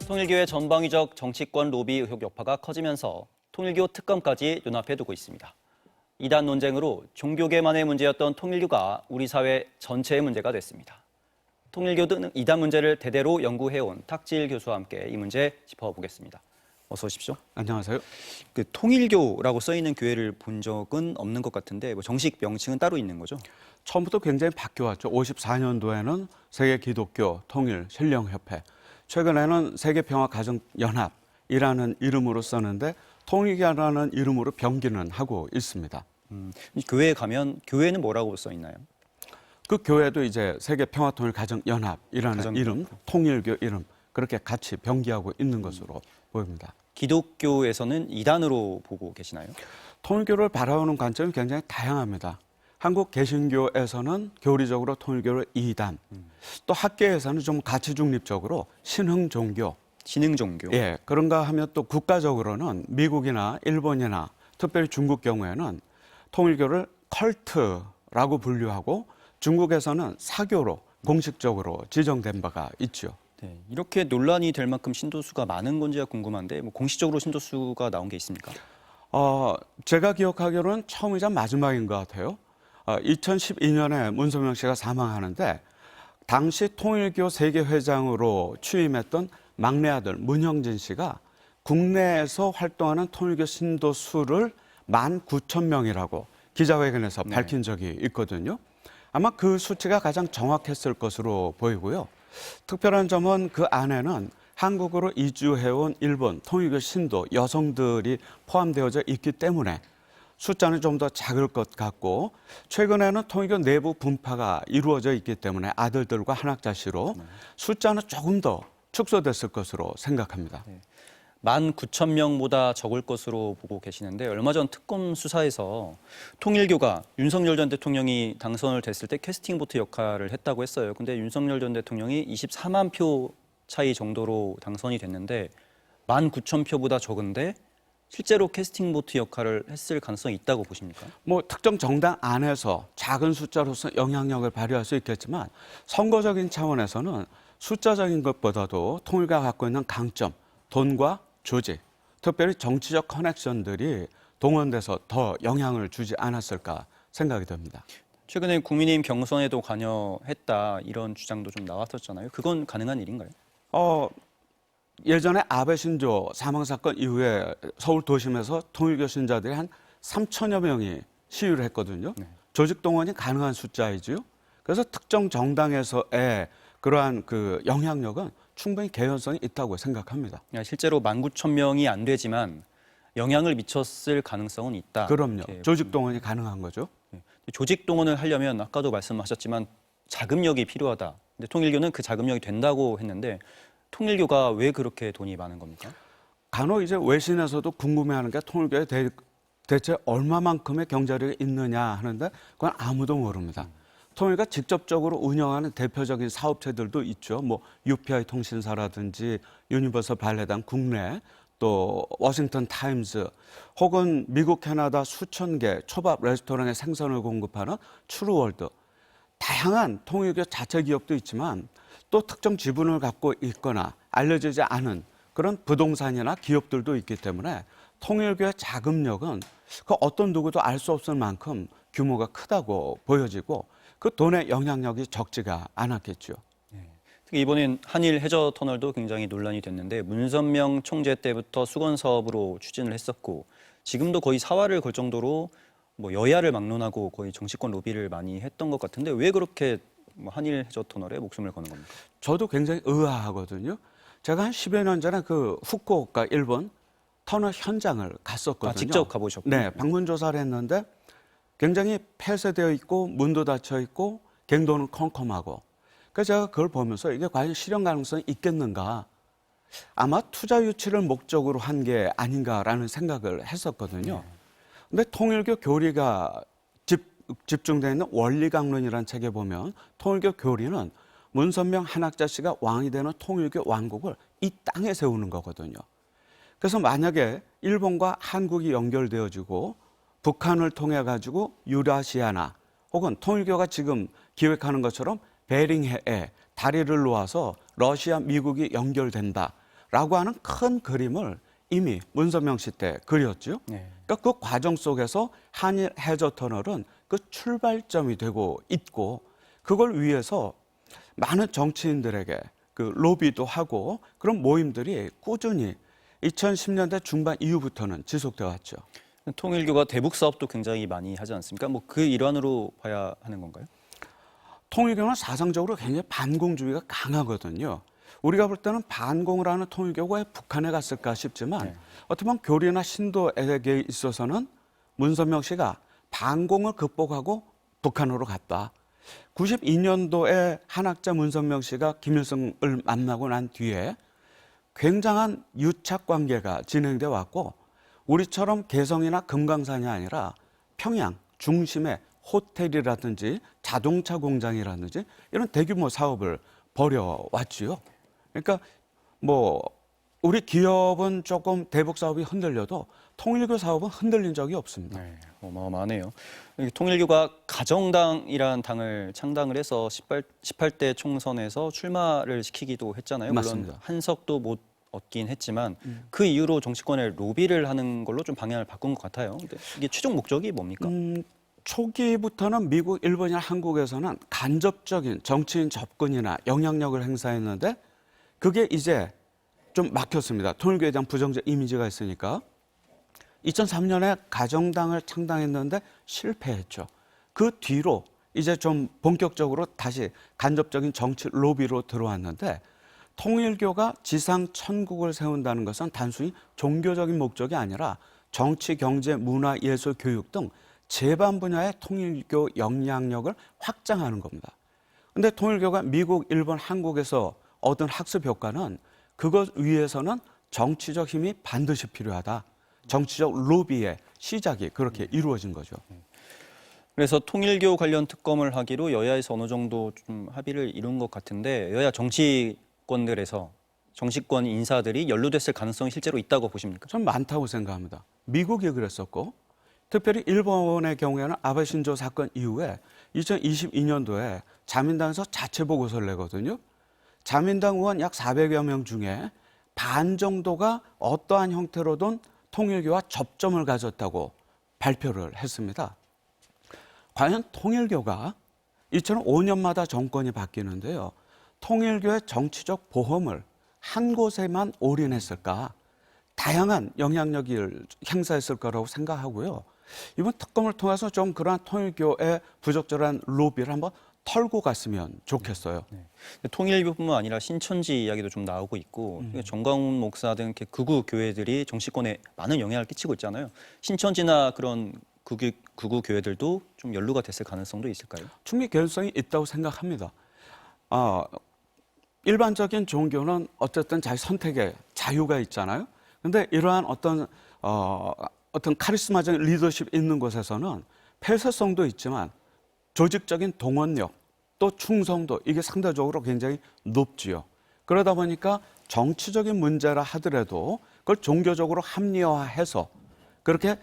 통일교의 전방위적 정치권 로비 의혹 여파가 커지면서 통일교 특검까지 눈앞에 두고 있습니다. 이단 논쟁으로 종교계만의 문제였던 통일교가 우리 사회 전체의 문제가 됐습니다. 통일교 등 이단 문제를 대대로 연구해온 탁지일 교수와 함께 이 문제 짚어보겠습니다. 어서 오십시오. 안녕하세요. 통일교라고 써있는 교회를 본 적은 없는 것 같은데 정식 명칭은 따로 있는 거죠? 처음부터 굉장히 바뀌어왔죠. 54년도에는 세계 기독교 통일 신령협회, 최근에는 세계평화가정연합이라는 이름으로 썼는데 통일교라는 이름으로 병기는 하고 있습니다. 이 교회에 가면 교회는 뭐라고 써 있나요? 그 교회도 이제 세계평화통일가정연합이라는 이름, 통일교 이름 그렇게 같이 병기하고 있는 것으로 보입니다. 기독교에서는 이단으로 보고 계시나요? 통일교를 바라보는 관점이 굉장히 다양합니다. 한국 개신교에서는 교리적으로 통일교를 이단, 또 학계에서는 좀 가치 중립적으로 신흥종교, 신흥종교. 예, 그런가 하면 또 국가적으로는 미국이나 일본이나 특별히 중국 경우에는 통일교를 컬트라고 분류하고 중국에서는 사교로 공식적으로 지정된 바가 있죠. 네, 이렇게 논란이 될 만큼 신도수가 많은 건지가 궁금한데 공식적으로 신도수가 나온 게 있습니까? 제가 기억하기로는 처음이자 마지막인 것 같아요. 2012년에 문선명 씨가 사망하는데 당시 통일교 세계회장으로 취임했던 막내 아들 문형진 씨가 국내에서 활동하는 통일교 신도 수를 19,000명이라고 기자회견에서 밝힌 적이 있거든요. 아마 그 수치가 가장 정확했을 것으로 보이고요. 특별한 점은 그 안에는 한국으로 이주해온 일본 통일교 신도 여성들이 포함되어져 있기 때문에 숫자는 좀 더 작을 것 같고, 최근에는 통일교 내부 분파가 이루어져 있기 때문에 아들들과 한학자씨로 숫자는 조금 더 축소됐을 것으로 생각합니다. 19,000명보다 적을 것으로 보고 계시는데 얼마 전 특검 수사에서 통일교가 윤석열 전 대통령이 당선을 됐을 때 캐스팅 보트 역할을 했다고 했어요. 근데 윤석열 전 대통령이 24만 표 차이 정도로 당선이 됐는데 19,000표보다 적은데 실제로 캐스팅 보트 역할을 했을 가능성이 있다고 보십니까? 특정 정당 안에서 작은 숫자로서 영향력을 발휘할 수 있겠지만 선거적인 차원에서는 숫자적인 것보다도 통일교가 갖고 있는 강점, 돈과 조직, 특별히 정치적 커넥션들이 동원돼서 더 영향을 주지 않았을까 생각이 됩니다. 최근에 국민의힘 경선에도 관여했다 이런 주장도 좀 나왔었잖아요. 그건 가능한 일인가요? 예전에 아베 신조 사망 사건 이후에 서울 도심에서 통일교 신자들이 한 3천여 명이 시위를 했거든요. 조직 동원이 가능한 숫자이지요. 그래서 특정 정당에서의 그러한 그 영향력은 충분히 개연성이 있다고 생각합니다. 실제로 19,000명이 안 되지만 영향을 미쳤을 가능성은 있다. 그럼요. 조직 동원이 가능한 거죠. 조직 동원을 하려면 아까도 말씀하셨지만 자금력이 필요하다. 근데 통일교는 그 자금력이 된다고 했는데 통일교가 왜 그렇게 돈이 많은 겁니까? 간혹 이제 외신에서도 궁금해하는 게 통일교에 대체 얼마만큼의 경제력이 있느냐 하는데 그건 아무도 모릅니다. 통일교가 직접적으로 운영하는 대표적인 사업체들도 있죠. UPI 통신사라든지 유니버설 발레단 국내, 또 워싱턴 타임즈, 혹은 미국, 캐나다 수천 개 초밥 레스토랑에 생선을 공급하는 추루월드. 다양한 통일교 자체 기업도 있지만 또 특정 지분을 갖고 있거나 알려지지 않은 그런 부동산이나 기업들도 있기 때문에 통일교의 자금력은 그 어떤 누구도 알 수 없을 만큼 규모가 크다고 보여지고 그 돈의 영향력이 적지가 않았겠죠. 특히 이번엔 한일 해저 터널도 굉장히 논란이 됐는데 문선명 총재 때부터 수건 사업으로 추진을 했었고 지금도 거의 사활을 걸 정도로 여야를 막론하고 거의 정치권 로비를 많이 했던 것 같은데 왜 그렇게 한일 해저 터널에 목숨을 거는 겁니까? 저도 굉장히 의아하거든요. 제가 한 10여 년 전에 그 후쿠오카 일본 터널 현장을 갔었거든요. 직접 가보셨군요. 네, 방문 조사를 했는데 굉장히 폐쇄되어 있고 문도 닫혀 있고 경도는 컴컴하고. 그래서 제가 그걸 보면서 이게 과연 실현 가능성이 있겠는가. 아마 투자 유치를 목적으로 한 게 아닌가라는 생각을 했었거든요. 근데 통일교 교리가 집중되어 있는 원리강론이라는 책에 보면 통일교 교리는 문선명 한학자씨가 왕이 되는 통일교 왕국을 이 땅에 세우는 거거든요. 그래서 만약에 일본과 한국이 연결되어지고 북한을 통해 가지고 유라시아나 혹은 통일교가 지금 기획하는 것처럼 베링해에 다리를 놓아서 러시아, 미국이 연결된다. 라고 하는 큰 그림을 이미 문선명 씨 때 그렸죠. 네. 그러니까 그 과정 속에서 한일 해저 터널은 그 출발점이 되고 있고 그걸 위해서 많은 정치인들에게 그 로비도 하고 그런 모임들이 꾸준히 2010년대 중반 이후부터는 지속되어 왔죠. 통일교가 대북 사업도 굉장히 많이 하지 않습니까? 뭐 그 일환으로 봐야 하는 건가요? 통일교는 사상적으로 굉장히 반공주의가 강하거든요. 우리가 볼 때는 반공을 하는 통일교가 왜 북한에 갔을까 싶지만 네. 어떻게 보면 교리나 신도에게 있어서는 문선명 씨가 반공을 극복하고 북한으로 갔다. 92년도에 한학자 문선명 씨가 김일성을 만나고 난 뒤에 굉장한 유착 관계가 진행돼 왔고 우리처럼 개성이나 금강산이 아니라 평양 중심의 호텔이라든지 자동차 공장이라든지 이런 대규모 사업을 벌여왔지요. 그러니까 뭐 우리 기업은 조금 대북 사업이 흔들려도 통일교 사업은 흔들린 적이 없습니다. 네, 어마어마하네요. 통일교가 가정당이란 당을 창당을 해서 18대 총선에서 출마를 시키기도 했잖아요. 물론 맞습니다. 한석도 못 얻긴 했지만 그 이후로 정치권에 로비를 하는 걸로 좀 방향을 바꾼 것 같아요. 근데 이게 최종 목적이 뭡니까? 초기부터는 미국, 일본이나 한국에서는 간접적인 정치인 접근이나 영향력을 행사했는데 그게 이제 좀 막혔습니다. 통일교에 대한 부정적 이미지가 있으니까. 2003년에 가정당을 창당했는데 실패했죠. 그 뒤로 이제 좀 본격적으로 다시 간접적인 정치 로비로 들어왔는데 통일교가 지상 천국을 세운다는 것은 단순히 종교적인 목적이 아니라 정치, 경제, 문화, 예술, 교육 등 제반 분야의 통일교 영향력을 확장하는 겁니다. 그런데 통일교가 미국, 일본, 한국에서 얻은 학습 효과는 그것 위해서는 정치적 힘이 반드시 필요하다. 정치적 로비의 시작이 그렇게 이루어진 거죠. 그래서 통일교 관련 특검을 하기로 여야에서 어느 정도 좀 합의를 이룬 것 같은데 여야 정치권들에서 정치권 인사들이 연루됐을 가능성이 실제로 있다고 보십니까? 전 많다고 생각합니다. 미국이 그랬었고 특별히 일본의 경우에는 아베 신조 사건 이후에 2022년도에 자민당에서 자체 보고서를 내거든요. 자민당 의원 약 400여 명 중에 반 정도가 어떠한 형태로든 통일교와 접점을 가졌다고 발표를 했습니다. 과연 통일교가 2005년마다 정권이 바뀌는데요. 통일교의 정치적 보험을 한 곳에만 올인했을까? 다양한 영향력을 행사했을 거라고 생각하고요. 이번 특검을 통해서 좀 그러한 통일교의 부적절한 로비를 한번 털고 갔으면 좋겠어요. 네. 통일교뿐만 아니라 신천지 이야기도 좀 나오고 있고 정광훈 목사 등 이렇게 극우 교회들이 정치권에 많은 영향을 끼치고 있잖아요. 신천지나 그런 극우 교회들도 좀 연루가 됐을 가능성도 있을까요? 충분히 개연성이 있다고 생각합니다. 일반적인 종교는 어쨌든 자기 선택의 자유가 있잖아요. 근데 이러한 어떤 카리스마적인 리더십이 있는 곳에서는 폐쇄성도 있지만 조직적인 동원력 또 충성도 이게 상대적으로 굉장히 높지요. 그러다 보니까 정치적인 문제라 하더라도 그걸 종교적으로 합리화해서 그렇게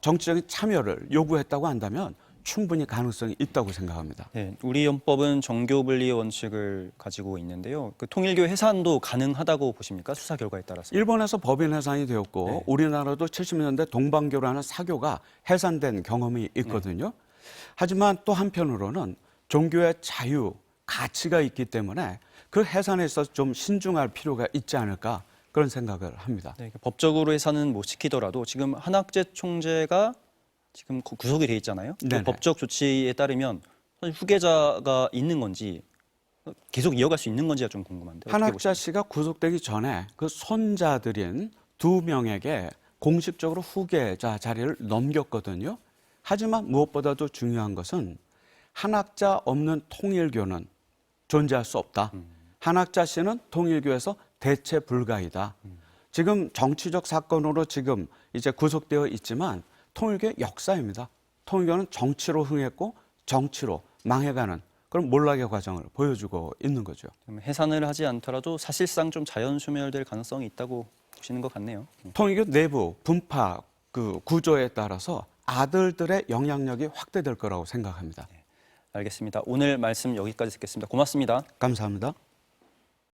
정치적인 참여를 요구했다고 한다면 충분히 가능성이 있다고 생각합니다. 네, 우리 헌법은 정교분리의 원칙을 가지고 있는데요. 그 통일교 해산도 가능하다고 보십니까? 수사 결과에 따라서. 일본에서 법인 해산이 되었고 네. 우리나라도 70년대 동방교라는 사교가 해산된 경험이 있거든요. 하지만 또 한편으로는 종교의 자유, 가치가 있기 때문에 그 해산에 있어서 좀 신중할 필요가 있지 않을까 그런 생각을 합니다. 네, 법적으로 해산은 못 시키더라도 지금 한학재 총재가 지금 구속이 돼 있잖아요. 그 법적 조치에 따르면 후계자가 있는 건지 계속 이어갈 수 있는 건지가 좀 궁금한데. 한학자 씨가 구속되기 전에 그 손자들인 2명에게 공식적으로 후계자 자리를 넘겼거든요. 하지만 무엇보다도 중요한 것은 한학자 없는 통일교는 존재할 수 없다. 한학자 씨는 통일교에서 대체 불가이다. 지금 정치적 사건으로 지금 이제 구속되어 있지만 통일교의 역사입니다. 통일교는 정치로 흥했고 정치로 망해가는 그런 몰락의 과정을 보여주고 있는 거죠. 해산을 하지 않더라도 사실상 좀 자연 소멸될 가능성이 있다고 보시는 것 같네요. 통일교 내부 분파 그 구조에 따라서 아들들의 영향력이 확대될 거라고 생각합니다. 알겠습니다. 오늘 말씀 여기까지 듣겠습니다. 고맙습니다. 감사합니다.